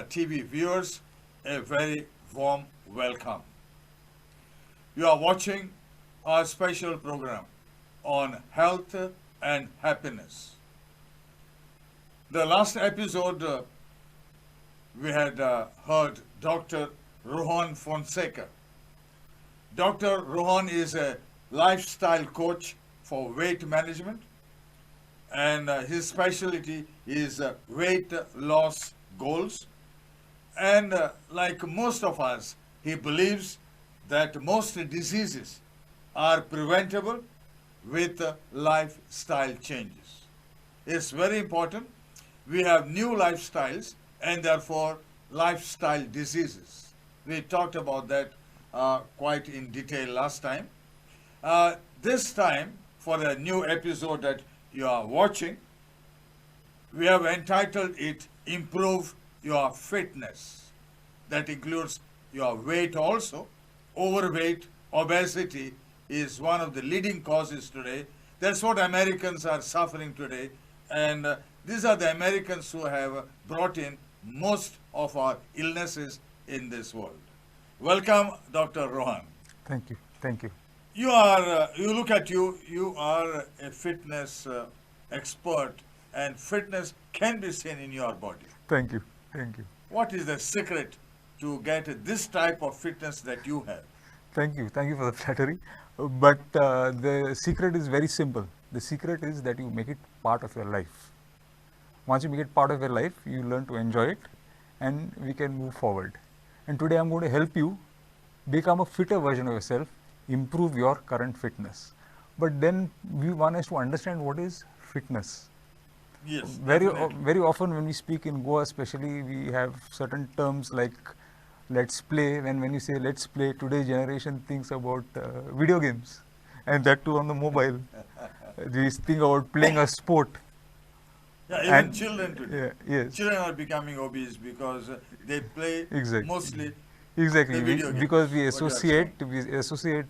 TV viewers, a very warm welcome. You are watching our special program on health and happiness. The last episode, we had heard Dr. Rohan Fonseca. Dr. Rohan is a lifestyle coach for weight management, and his specialty is weight loss goals. And like most of us, he believes that most diseases are preventable with lifestyle changes. It's very important. We have new lifestyles and therefore lifestyle diseases. We talked about that quite in detail last time. This time, for a new episode that you are watching, we have entitled it Improve Your Fitness. That includes your weight also. Overweight, obesity is one of the leading causes today. That's what Americans are suffering today. And these are the Americans who have brought in most of our illnesses in this world. Welcome, Dr. Rohan. Thank you. Thank you. You look at you, you are a fitness expert, and fitness can be seen in your body. Thank you. Thank you. What is the secret to get this type of fitness that you have? Thank you. Thank you for the flattery. But the secret is very simple. The secret is that you make it part of your life. Once you make it part of your life, you learn to enjoy it and we can move forward. And today I'm going to help you become a fitter version of yourself, improve your current fitness. But then we want us to understand what is fitness. Yes. Very often when we speak in Goa especially, we have certain terms like let's play. When you say let's play, today's generation thinks about video games, and that too on the mobile. They think about playing a sport. Yeah, even children today. Yeah, yes. Children are becoming obese because they play Exactly. mostly Exactly, the video games. because we What you are associate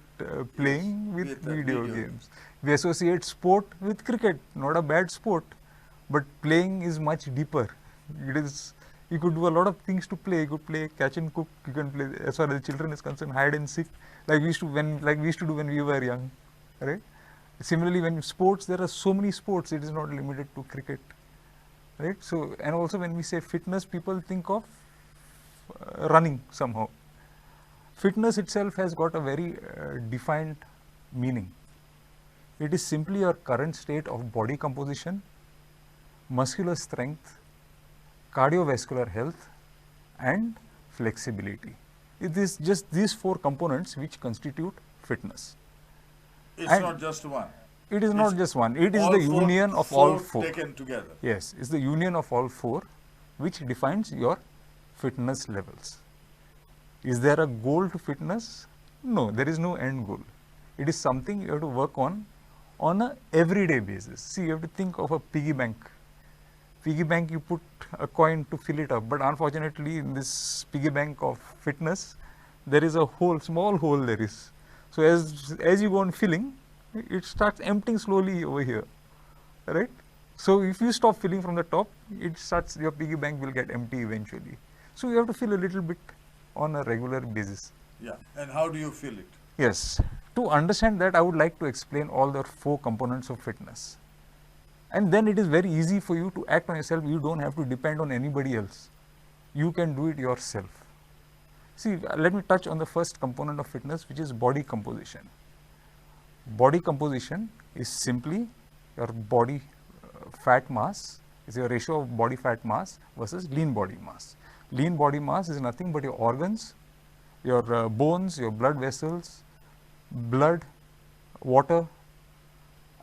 playing with with, video video games. We associate sport with cricket, not a bad sport, but playing is much deeper. It is, you could do a lot of things to play. You could play catch and cook. You can play, as far as the children is concerned, hide and seek, like we used to do when we were young, right? Similarly, when sports, there are so many sports. It is not limited to cricket, right? So, and also when we say fitness, people think of running somehow. Fitness itself has got a very defined meaning. It is simply your current state of body composition, muscular strength, cardiovascular health, and flexibility. It is just these four components which constitute fitness. It's And not just one. It is not just one. It is All the four- union of all four. taken together. Yes, it's the union of all four which defines your fitness levels. Is there a goal to fitness? No, there is no end goal. It is something you have to work on a everyday basis. See, you have to think of a piggy bank. Piggy bank, you put a coin to fill it up, but unfortunately in this piggy bank of fitness, there is a hole, small hole there is. So as you go on filling, it starts emptying slowly over here, right? So if you stop filling from the top, your piggy bank will get empty eventually. So you have to fill a little bit on a regular basis. Yeah. And how do you feel it? Yes. To understand that, I would like to explain all the four components of fitness. And then it is very easy for you to act on yourself. You don't have to depend on anybody else. You can do it yourself. See, let me touch on the first component of fitness, which is body composition. Body composition is simply your body fat mass, is your ratio of body fat mass versus lean body mass. Lean body mass is nothing but your organs, your bones, your blood vessels, blood, water,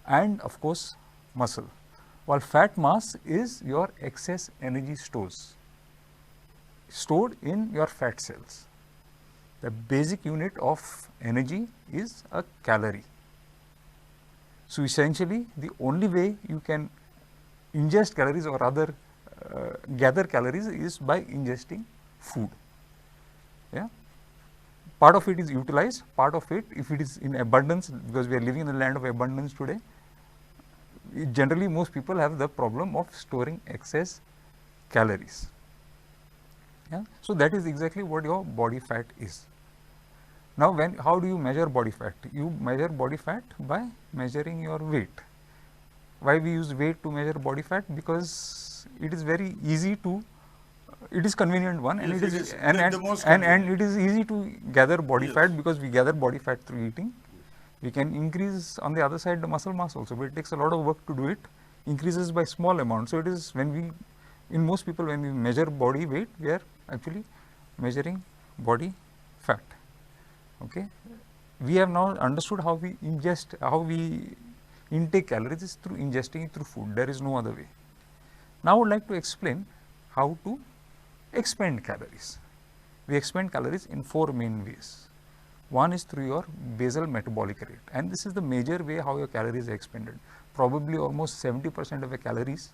and of course muscle. While fat mass is your excess energy stores, stored in your fat cells. The basic unit of energy is a calorie. So essentially, the only way you can ingest calories or rather gather calories is by ingesting food. Yeah. Part of it is utilized, part of it, if it is in abundance, because we are living in the land of abundance today, generally most people have the problem of storing excess calories. Yeah? So that is exactly what your body fat is. Now how do you measure body fat? You measure body fat by measuring your weight. Why we use weight to measure body fat? Because it is very easy to, it is convenient one, and Yes, it it is is and the and, most and convenient. it is easy to gather body Yes. fat, because we gather body fat through eating. Yes. We can increase on the other side the muscle mass also, but it takes a lot of work to do it. Increases by small amount. So it is, when we, in most people, when we measure body weight, we are actually measuring body fat. Okay, we have now understood how we ingest, how we intake calories is through ingesting it through food. There is no other way. Now I would like to explain how to expend calories. We expend calories in 4 main ways. One is through your basal metabolic rate, and this is the major way how your calories are expended. Probably almost 70% of your calories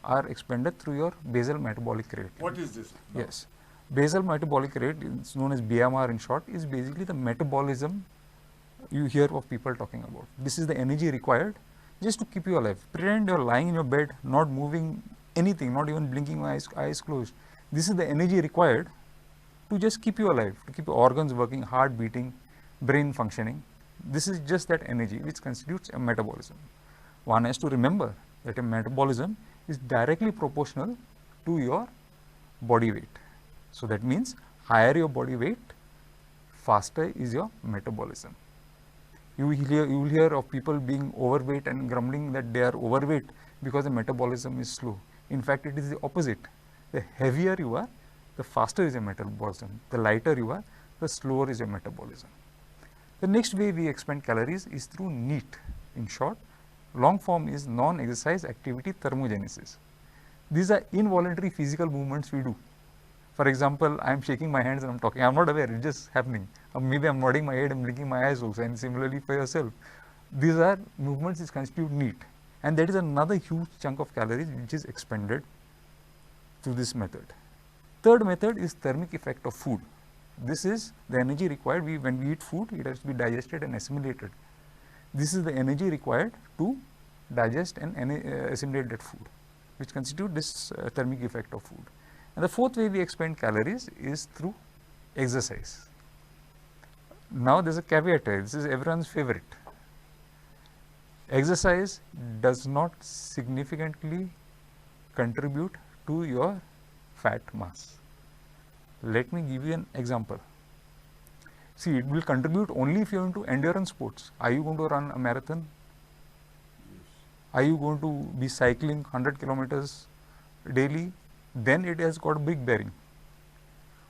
are expended through your basal metabolic rate. What is this? No. Yes. Basal metabolic rate, it's known as BMR in short, is basically the metabolism you hear of people talking about. This is the energy required just to keep you alive. Pretend you're lying in your bed, not moving anything, not even blinking, eyes closed. This is the energy required to just keep you alive, to keep your organs working, heart beating, brain functioning. This is just that energy which constitutes a metabolism. One has to remember that a metabolism is directly proportional to your body weight. So that means higher your body weight, faster is your metabolism. You will hear of people being overweight and grumbling that they are overweight because the metabolism is slow. In fact, it is the opposite. The heavier you are, the faster is your metabolism. The lighter you are, the slower is your metabolism. The next way we expend calories is through NEAT. In short, long form is non-exercise activity thermogenesis. These are involuntary physical movements we do. For example, I am shaking my hands and I am talking. I am not aware, it is just happening. Or maybe I am nodding my head and blinking my eyes also, and similarly for yourself. These are movements which constitute NEAT, and that is another huge chunk of calories which is expended through this method. Third method is thermic effect of food. This is the energy required. When we eat food, it has to be digested and assimilated. This is the energy required to digest and assimilate that food, which constitute this thermic effect of food. And the fourth way we expend calories is through exercise. Now there is a caveat here. This is everyone's favorite. Exercise does not significantly contribute to your fat mass. Let me give you an example. See, it will contribute only if you are into endurance sports. Are you going to run a marathon? Are you going to be cycling 100 kilometers daily? Then it has got a big bearing.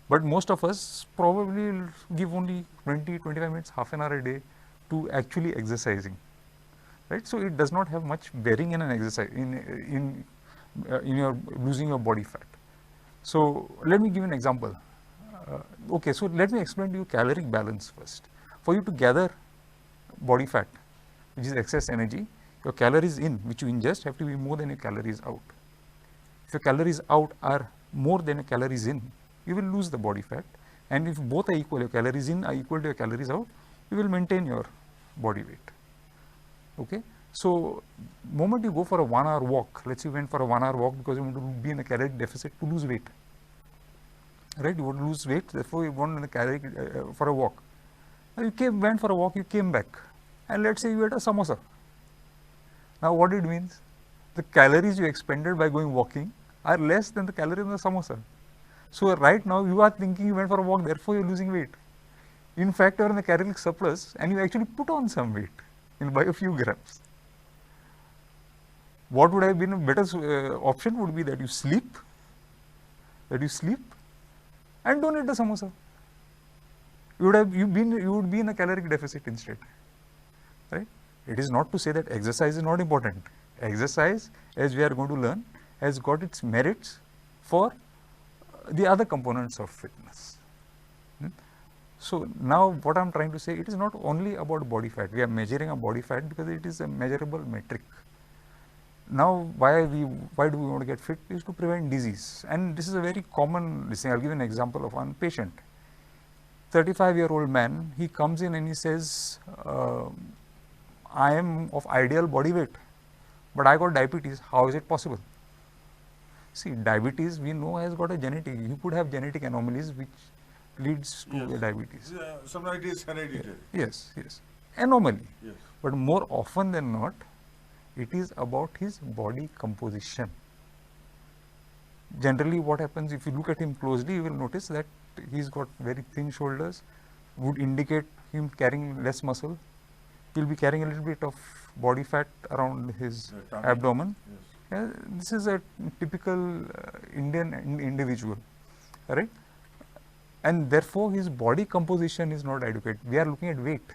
But most of us probably will give only 20-25 minutes, half an hour a day to actually exercising, right? So it does not have much bearing in an exercise in your losing your body fat. So let me give an example. Okay, so let me explain to you caloric balance first. For you to gather body fat, which is excess energy, your calories in, which you ingest, have to be more than your calories out. If your calories out are more than your calories in, you will lose the body fat, and if both are equal, your calories in are equal to your calories out, you will maintain your body weight. Okay, so moment you go for a 1 hour walk, let's say you went for a 1 hour walk because you want to be in a caloric deficit to lose weight, right? You want to lose weight, therefore you want in a caloric for a walk. Now you went for a walk, you came back, and let's say you ate a samosa. Now what it means? The calories you expended by going walking are less than the calories in the samosa. So right now you are thinking you went for a walk, therefore you are losing weight. In fact, you are in the caloric surplus and you actually put on some weight by a few grams. What would have been a better option would be that you sleep and don't eat the samosa. You would be in a caloric deficit instead, right? It is not to say that exercise is not important. Exercise, as we are going to learn, has got its merits for the other components of fitness. So now what I am trying to say, it is not only about body fat. We are measuring a body fat because it is a measurable metric. Now why do we want to get fit? Is to prevent disease, and this is a very common thing. I'll give an example of one patient. 35-year-old man, he comes in and he says, I am of ideal body weight, but I got diabetes. How is it possible? See, diabetes we know has got a genetic, you could have genetic anomalies which leads to Yes. diabetes. Sometimes it is hereditary. Yes, yes, anomaly. Yes. But more often than not, it is about his body composition. Generally, what happens, if you look at him closely, you will notice that he's got very thin shoulders, would indicate him carrying less muscle. He'll be carrying a little bit of body fat around his The tummy. abdomen. Yes. This is a typical Indian individual, right? And therefore, his body composition is not adequate. We are looking at weight.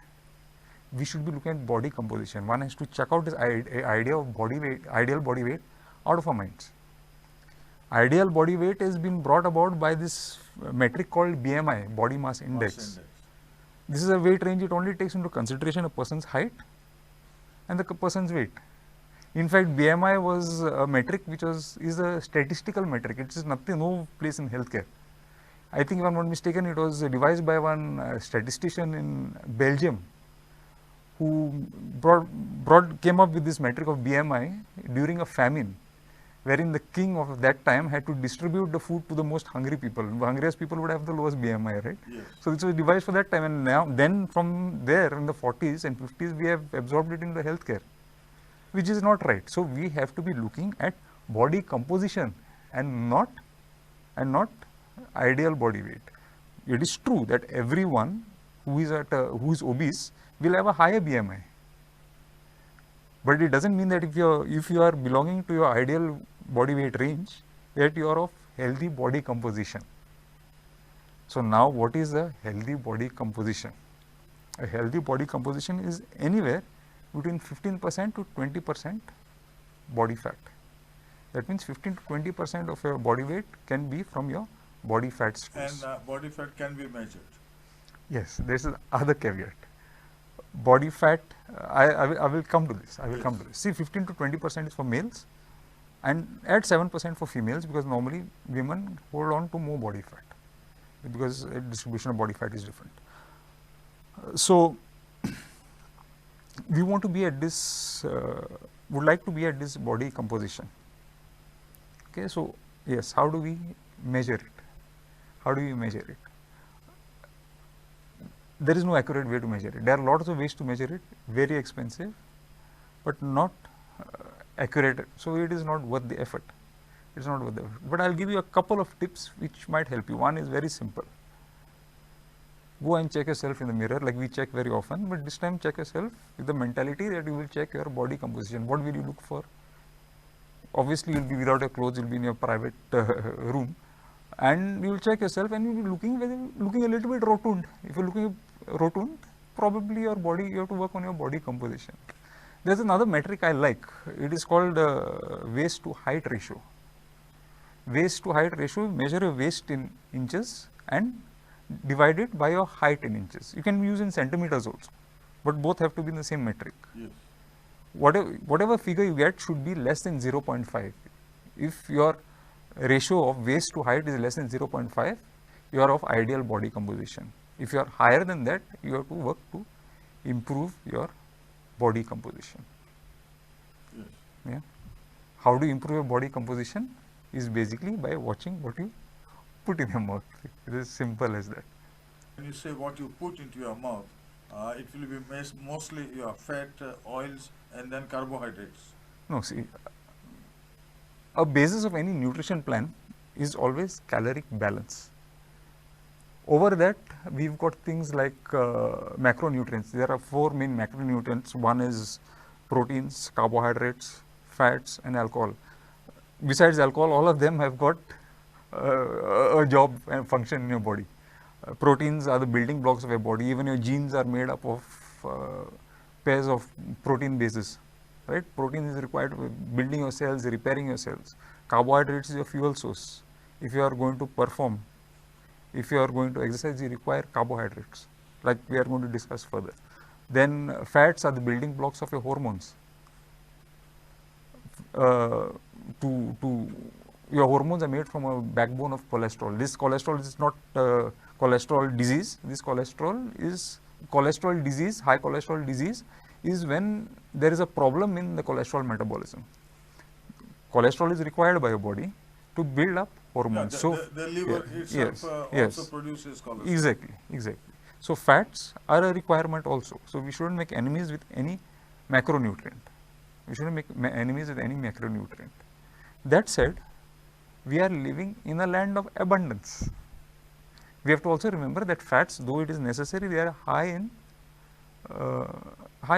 We should be looking at body composition. One has to check out his idea of body weight, ideal body weight, out of our minds. Ideal body weight has been brought about by this metric called BMI, body mass index. Mass index. This is a weight range. It only takes into consideration a person's height and the person's weight. In fact, BMI was a metric which is a statistical metric. It is nothing, no place in healthcare. I think if I'm not mistaken, it was devised by one statistician in Belgium who came up with this metric of BMI during a famine, wherein the king of that time had to distribute the food to the most hungry people. The hungriest people would have the lowest BMI, right? Yes. So this was devised for that time, and now then from there in the 40s and 50s we have absorbed it into healthcare, which is not right. So we have to be looking at body composition and not ideal body weight. It is true that everyone who is obese will have a higher BMI, but it doesn't mean that if you are belonging to your ideal body weight range, that you are of healthy body composition. So now, what is a healthy body composition? A healthy body composition is anywhere between 15% to 20% body fat. That means 15 to 20% of your body weight can be from your body fat stores. And body fat can be measured. Yes, there is other caveat. Body fat, I will come to this. See, 15 to 20% is for males, and add 7% for females, because normally women hold on to more body fat because distribution of body fat is different. So we want to be at this, would like to be at this body composition. Okay, so yes, how do we measure it? How do we measure it? There is no accurate way to measure it. There are lots of ways to measure it, very expensive, but not accurate. So it is not worth the effort. It's not worth the effort. But I'll give you a couple of tips which might help you. One is very simple. Go and check yourself in the mirror, like we check very often, but this time check yourself with the mentality that you will check your body composition. What will you look for? Obviously, you'll be without your clothes, you'll be in your private room, and you will check yourself, and you'll be looking a little bit rotund. If you're looking rotund, probably your body, you have to work on your body composition. There's another metric I like. It is called waist to height ratio. Waist to height ratio, measure your waist in inches and divide it by your height in inches. You can use in centimeters also, but both have to be in the same metric. Yes. Whatever figure you get should be less than 0.5. If your ratio of waist to height is less than 0.5, you are of ideal body composition. If you are higher than that, you have to work to improve your body composition. Yes. Yeah. How do you improve your body composition? Is basically by watching what you put in your mouth. It is simple as that. When you say what you put into your mouth, it will be mostly your fat, oils, and then carbohydrates. No, see, a basis of any nutrition plan is always caloric balance. Over that, we've got things like macronutrients. There are 4 main macronutrients. One is proteins, carbohydrates, fats, and alcohol. Besides alcohol, all of them have got a job and function in your body. Proteins are the building blocks of your body. Even your genes are made up of pairs of protein bases, right? Protein is required for building your cells, repairing your cells. Carbohydrates is your fuel source. If you are going to perform, if you are going to exercise, you require carbohydrates, like we are going to discuss further. Then fats are the building blocks of your hormones. Your hormones are made from a backbone of cholesterol. This cholesterol is not cholesterol disease. This cholesterol is cholesterol disease. High cholesterol disease is when there is a problem in the cholesterol metabolism. Cholesterol is required by your body, to build up hormones. So the liver itself also produces cholesterol. Exactly. So fats are a requirement also. So we shouldn't make enemies with any macronutrient. We shouldn't make enemies with any macronutrient. That said, we are living in a land of abundance. We have to also remember that fats, though it is necessary, they are high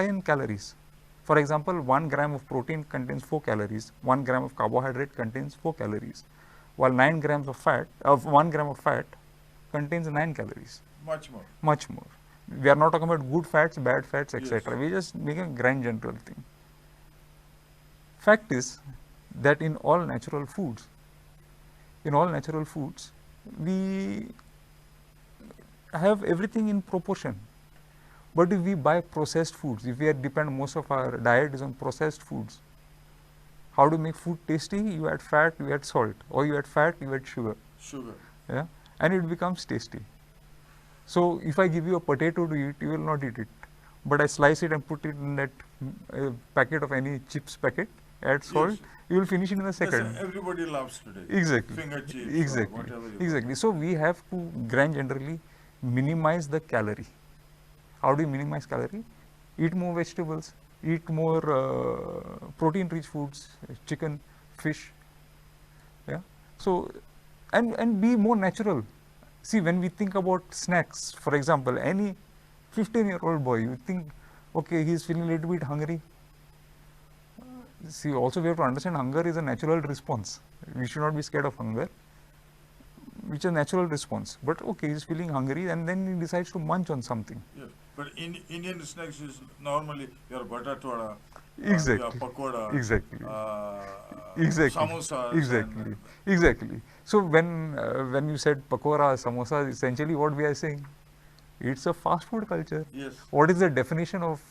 in calories. For example, 1 gram of protein contains 4 calories, 1 gram of carbohydrate contains 4 calories, while 1 gram of fat contains 9 calories. Much more. Much more. We are not talking about good fats, bad fats, etc. Yes. We just make a grand general thing. Fact is that in all natural foods, we have everything in proportion. But if we buy processed foods, if we depend most of our diet is on processed foods, how to make food tasty? You add fat, you add salt, or you add fat, you add sugar. Yeah, and it becomes tasty. So if I give you a potato to eat, you will not eat it. But I slice it and put it in that packet of any chips packet, add salt, Yes. you will finish it in a second. Yes, everybody loves today. Exactly. Finger chips Exactly. or whatever you Exactly. So we have to grand generally minimize the calorie. How do you minimize calorie? Eat more vegetables, eat more protein-rich foods, chicken, fish. Yeah. So, and be more natural. See, when we think about snacks, for example, any 15-year-old boy, you think, okay, he's feeling a little bit hungry. See, also we have to understand hunger is a natural response. We should not be scared of hunger, which is a natural response. But okay, he's feeling hungry and then he decides to munch on something. Yes, but Indian snacks is normally your batatwada, Exactly. your pakoda, Exactly. samosas. Exactly. Exactly. So when you said pakora, samosa, essentially what we are saying, it's a fast food culture. Yes. What is the definition of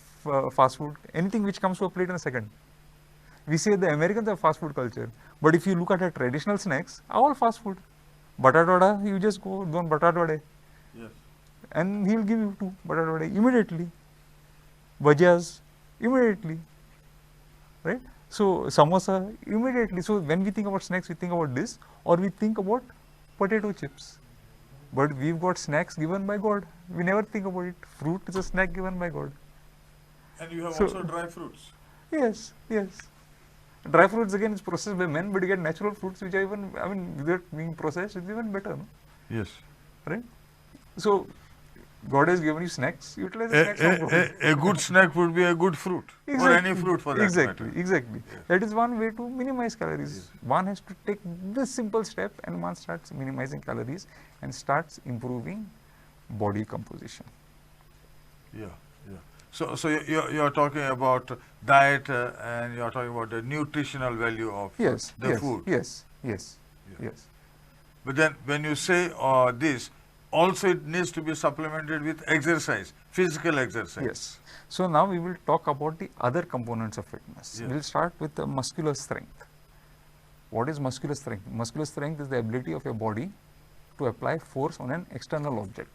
fast food? Anything which comes to a plate in a second. We say the Americans have fast food culture, but if you look at our traditional snacks, all fast food. Batat vada, you just go don batat vada, Yes. and he'll give you 2 batat vada immediately. Bhajias immediately, right? So samosa immediately. So when we think about snacks, we think about this, or we think about potato chips. But we've got snacks given by God. We never think about it. Fruit is a snack given by God. And you have So- also dry fruits. Yes, yes. Dry fruits again is processed by men, but you get natural fruits which are even, I mean, without being processed, it's even better, no? Yes. Right? So, God has given you snacks, utilize the snacks on God. A good snack would be a good fruit, or any fruit for that Exactly, matter. exactly. Yes. That is one way to minimize calories. One has to take this simple step and one starts minimizing calories and starts improving body composition. Yeah, yeah. So you're talking about diet and you're talking about the nutritional value of Yes, the yes, food. yes, yes, Yeah. yes. But then when you say this, also it needs to be supplemented with exercise, physical exercise. Yes. So now we will talk about the other components of fitness. Yes. We'll start with the muscular strength. What is muscular strength? Muscular strength is the ability of your body to apply force on an external object.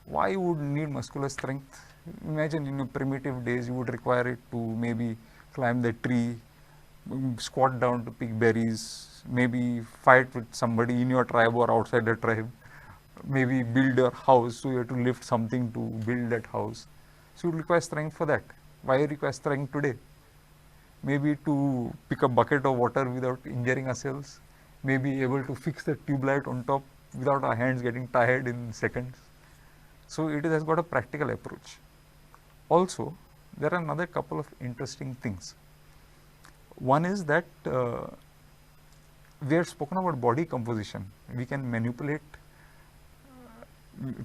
Why you would need muscular strength? Imagine in your primitive days you would require it to maybe climb the tree, squat down to pick berries, maybe fight with somebody in your tribe or outside the tribe, maybe build your house, so you have to lift something to build that house. So you require strength for that. Why you require strength today? Maybe to pick a bucket of water without injuring ourselves, maybe able to fix the tube light on top without our hands getting tired in seconds. So it has got a practical approach. Also, there are another couple of interesting things. One is that we have spoken about body composition. We can manipulate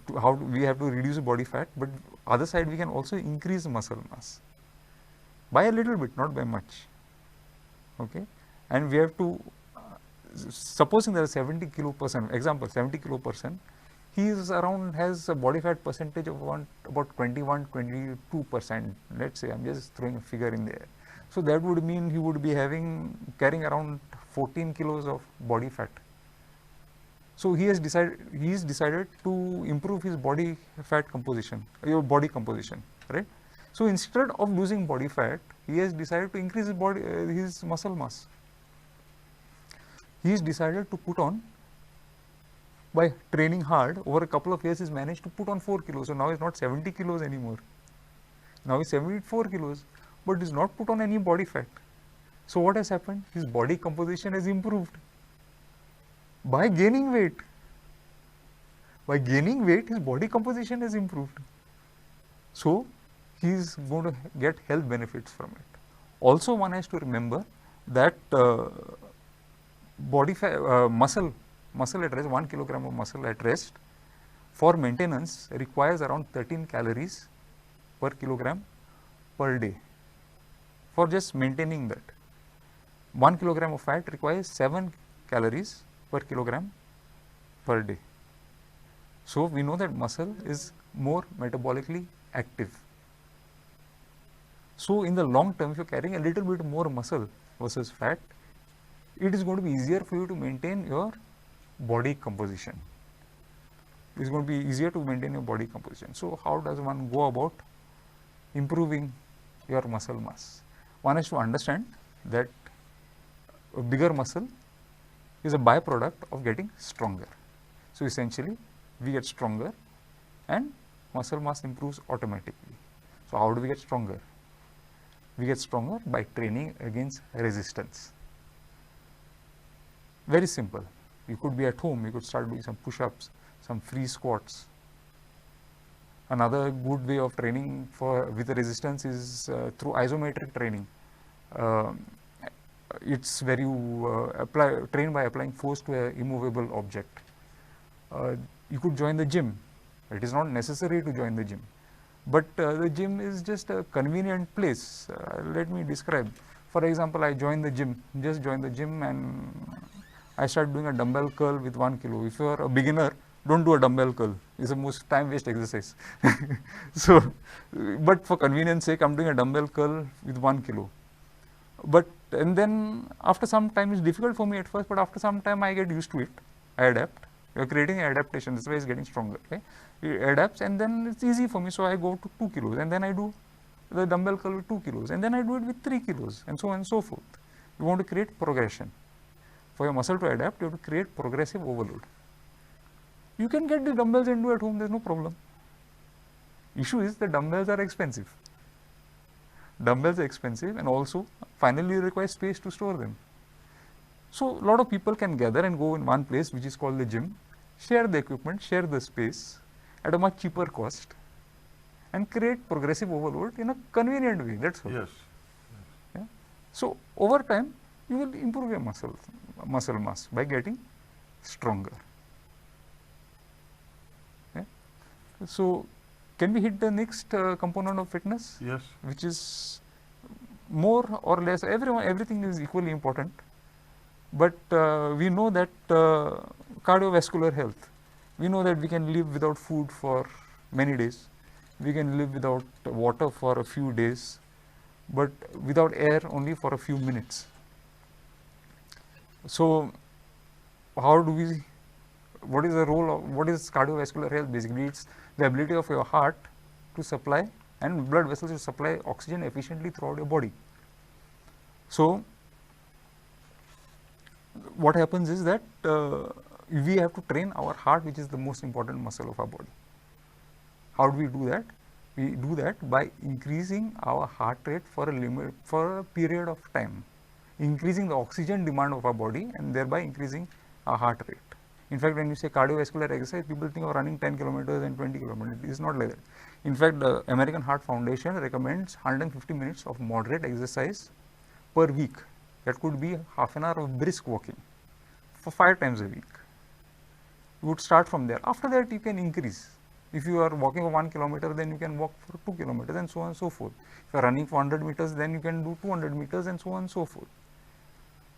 to how we have to reduce body fat, but other side we can also increase muscle mass by a little bit, not by much. Okay, and we have to supposing there is 70 kilo person, example 70 kilo person, he is around has a body fat percentage of about 21-22%. Let's say I'm just throwing a figure in there. So that would mean he would be carrying around 14 kilos of body fat. So he is decided to improve his body fat composition, body composition, right? So instead of losing body fat, he has decided to increase his muscle mass. He's decided to put on, by training hard, over a couple of years he's managed to put on 4 kilos. So now he's not 70 kilos anymore. Now he's 74 kilos, but he's not put on any body fat. So what has happened? His body composition has improved by gaining weight. By gaining weight, his body composition has improved. So he's going to get health benefits from it. Also, one has to remember that muscle at rest, 1 kilogram of muscle at rest, for maintenance requires around 13 calories per kilogram per day. For just maintaining that, 1 kilogram of fat requires 7 calories per kilogram per day. So we know that muscle is more metabolically active. So in the long term, if you're carrying a little bit more muscle versus fat, it is going to be easier for you to maintain your body composition. It's going to be easier to maintain your body composition. So how does one go about improving your muscle mass? One has to understand that a bigger muscle is a byproduct of getting stronger. So essentially, we get stronger and muscle mass improves automatically. So how do we get stronger? We get stronger by training against resistance. Very simple. You could be at home, you could start doing some push-ups, some free squats. Another good way of training with resistance is through isometric training. It's where you train by applying force to an immovable object. You could join the gym. It is not necessary to join the gym, but the gym is just a convenient place. Let me describe. For example, I joined the gym, and I started doing a dumbbell curl with 1 kilo. If you are a beginner, don't do a dumbbell curl. It's the most time waste exercise. But for convenience sake, I'm doing a dumbbell curl with 1 kilo. And then after some time, it's difficult for me at first, but after some time I get used to it. I adapt. You're creating an adaptation. This way it's getting stronger. Okay? It adapts, and then it's easy for me. So I go to 2 kilos, and then I do the dumbbell curl with 2 kilos, and then I do it with 3 kilos, and so on and so forth. You want to create progression. For your muscle to adapt, you have to create progressive overload. You can get the dumbbells and do at home, there's no problem. Issue is the dumbbells are expensive. Dumbbells are expensive, and also finally you require space to store them. So a lot of people can gather and go in one place, which is called the gym, share the equipment, share the space at a much cheaper cost, and create progressive overload in a convenient way. That's all. Yes. Yeah? So over time, you will improve your muscle mass by getting stronger. Yeah? So can we hit the next component of fitness? Yes. Which is more or less everything is equally important, but we know that cardiovascular health, we know that we can live without food for many days, we can live without water for a few days, but without air only for a few minutes. So what is the role of, what is cardiovascular health? Basically, it's the ability of your heart to supply and blood vessels to supply oxygen efficiently throughout your body. So what happens is that we have to train our heart, which is the most important muscle of our body. How do we do that? We do that by increasing our heart rate for a period of time, increasing the oxygen demand of our body, and thereby increasing our heart rate. In fact, when you say cardiovascular exercise, people think of running 10 kilometers and 20 kilometers. It is not like that. In fact, the American Heart Foundation recommends 150 minutes of moderate exercise per week. That could be half an hour of brisk walking for 5 times a week. You would start from there. After that, you can increase. If you are walking for 1 kilometer, then you can walk for 2 kilometers, and so on and so forth. If you are running for 100 meters, then you can do 200 meters, and so on and so forth.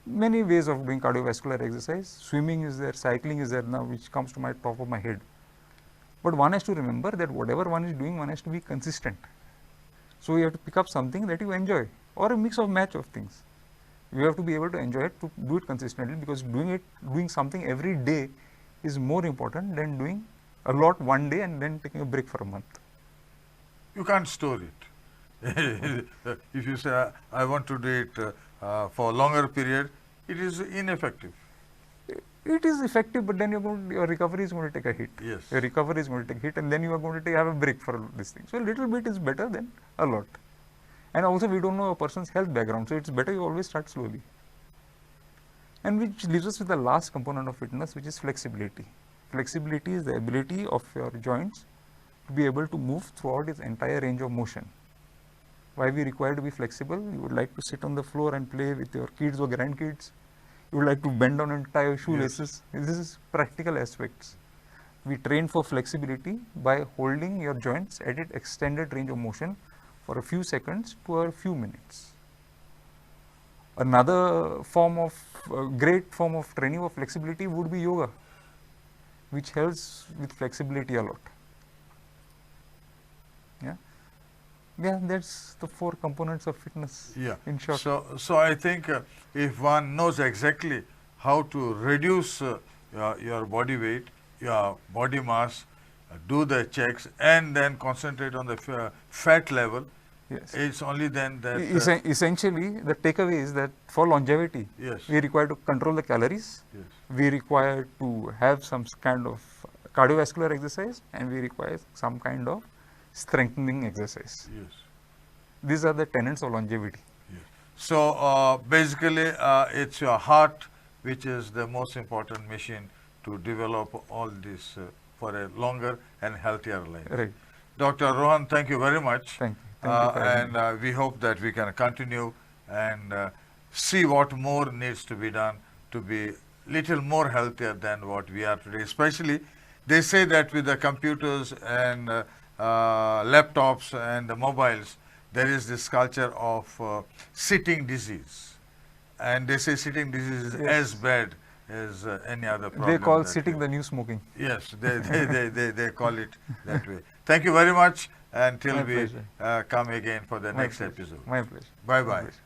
Many ways of doing cardiovascular exercise. Swimming is there, cycling is there now, which comes to my top of my head. But one has to remember that whatever one is doing, one has to be consistent. So you have to pick up something that you enjoy, or a mix of match of things. You have to be able to enjoy it, to do it consistently, because doing something every day is more important than doing a lot one day and then taking a break for a month. You can't store it. If you say, I want to do it for a longer period, it is ineffective. It is effective, but then your recovery is going to take a hit. Yes. Your recovery is going to take a hit, and then you are going to have a break for this thing. So a little bit is better than a lot. And also we don't know a person's health background, so it's better you always start slowly. And which leaves us with the last component of fitness, which is flexibility. Flexibility is the ability of your joints to be able to move throughout its entire range of motion. Why we require to be flexible? You would like to sit on the floor and play with your kids or grandkids. You would like to bend down and tie your shoelaces. Yes. This is practical aspects. We train for flexibility by holding your joints at its extended range of motion for a few seconds to a few minutes. Another form of great form of training for flexibility would be yoga, which helps with flexibility a lot. Yeah, that's the 4 components of fitness. Yeah. In short. So I think if one knows exactly how to reduce your body weight, your body mass, do the checks, and then concentrate on the fat level, yes, it's only then that. Essentially, the takeaway is that for longevity, yes, we require to control the calories. Yes. We require to have some kind of cardiovascular exercise, and we require some kind of strengthening exercise. Yes. These are the tenets of longevity. Yes. So basically, it's your heart which is the most important machine to develop all this for a longer and healthier life. Right. Dr. Rohan, thank you very much. Thank you. Thank you for having me. And we hope that we can continue and see what more needs to be done to be little more healthier than what we are today. Especially, they say that with the computers and laptops and the mobiles, there is this culture of sitting disease. And they say sitting disease is Yes. as bad as any other problem. They call that sitting we- the new smoking. Yes, they call it that way. Thank you very much until My we pleasure. come again for the My next pleasure. episode. My pleasure. Bye My bye. pleasure.